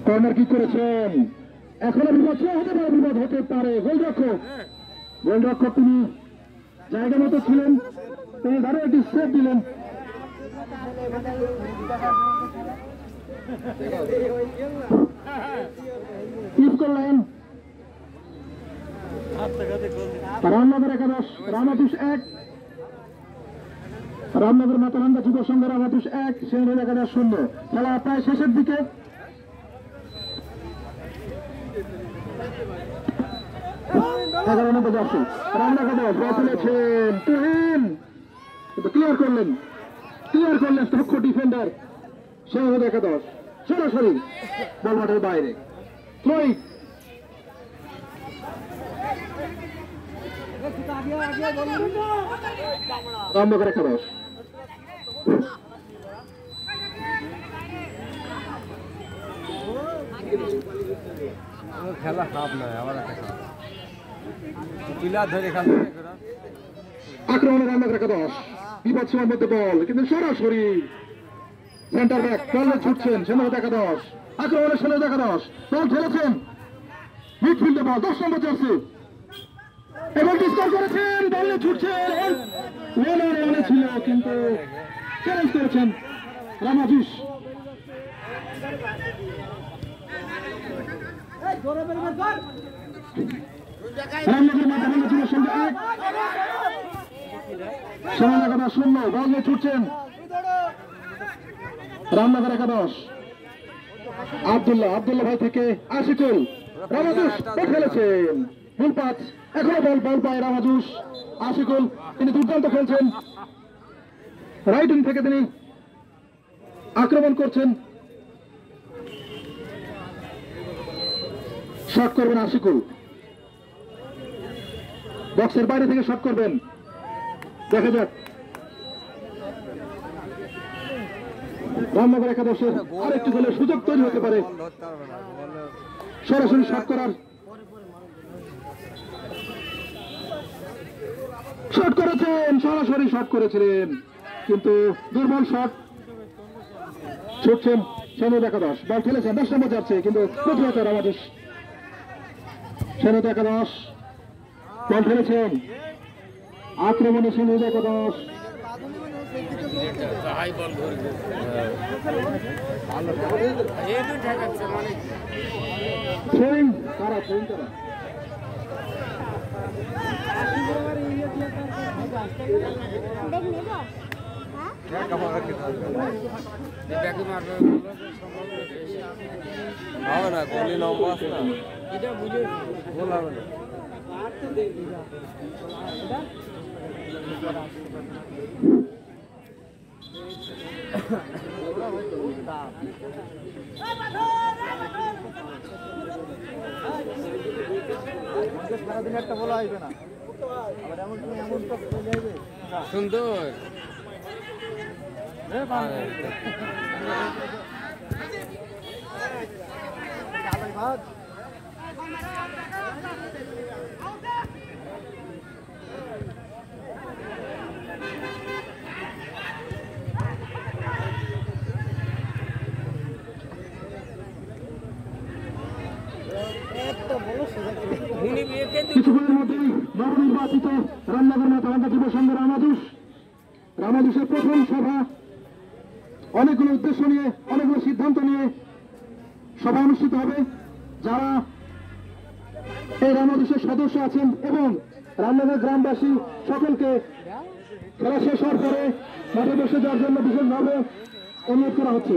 Corner কি করেছেন? এখনো বিপদ হতে পারে, বিপদ হতে পারে। গোলরক্ষক তিনি জায়গা মতো ছিলেন, তিনি আরো একটি সেভ দিলেন। করলেন রামনগর 11, রামাতুষ 1, রামনগর মাতালান্দা যুব সংঘ রামাতুষ 1, সেনাবাহিনী 11-0। খেলা প্রায় শেষের দিকে। ক্লিয়ার করলেন দক্ষ ডিফেন্ডার সেনাবাহিনী 11, সরাসরি বল মাঠের বাইরে। রামনগর 11। খেলা খারাপ নয়, আবার একটা খারাপ পিলার ধরে আক্রমণে রামনগর 11, বিপদ সীমার মধ্যে বল, কিন্তু সরাসরি সেন্টার ব্যাক বলে ছুটছেন সেনাবাহিনী 11। আক্রমণে সেনাবাহিনী 11 বল খেলেছেন মিডফিল্ডে, বল 10 নম্বর জার্সি এবং স্কোর করেছেন। বলে ছুটছেন, ওয়ানে ছিল কিন্তু চ্যালেঞ্জ করেছেন রামাতুষ। রামনগর মাতালান্দা যুব সংঘ 1, সেনাবাহিনী 11-0। বল নিয়ে ছুটছেন রামনগর 11। আব্দুল্লাহ ভাই থেকে আশিকুল, রামাতুষ খেলেছেন ভুল পাস। এখনো বল পায় রামাতুষ। আশিকুল তিনি দুর্দান্ত খেলছেন, রাইট উইং থেকে তিনি আক্রমণ করছেন। শট করবেন আশিকুল, বক্সের বাইরে থেকে শট করবেন, দেখা যাক। রামনগর 11 আরেকটি গোলের সুযোগ তৈরি হতে পারে, সরাসরি শট করার। শট করেছেন, সরাসরি শট করেছিলেন কিন্তু দুর্বল শট। ছুটছেন সেনাবাহিনী 11, বল খেলেছেন 10 নম্বর যাচ্ছে কিন্তু প্রতিহত রামাতুষ। সেনাবাহিনী 11 বল খেলেছেন, আক্রমণে সেনাবাহিনী 11। হবে না, গলি লম্বা আছে না, এটা বুঝে গোল হবে না। সারাদিন একটা বলা হইবে না, সুন্দর কিছুক্ষণের মধ্যেই নবনির্বাচিত রামনগর মাতালান্দা যুব সংঘ রামাতুষের প্রথম সভা, অনেকগুলো উদ্দেশ্য নিয়ে, অনেকগুলো সিদ্ধান্ত নিয়ে সভা অনুষ্ঠিত হবে। যারা এই রামাতুষের সদস্য আছেন এবং রামনগর গ্রামবাসী সকলকে খেলা শেষ হওয়ার পরে মাঠে বসে যাওয়ার জন্য বিশেষভাবে অনুরোধ করা হচ্ছে।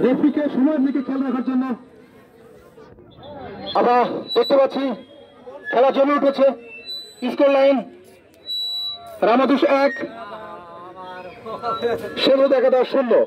রেফরিকে সময়ের দিকে খেয়াল রাখার জন্য আমরা দেখতে পাচ্ছি খেলা জমে উঠেছে। স্কোর লাইন রামাতুষ 1, সেনাবাহিনী 11-0।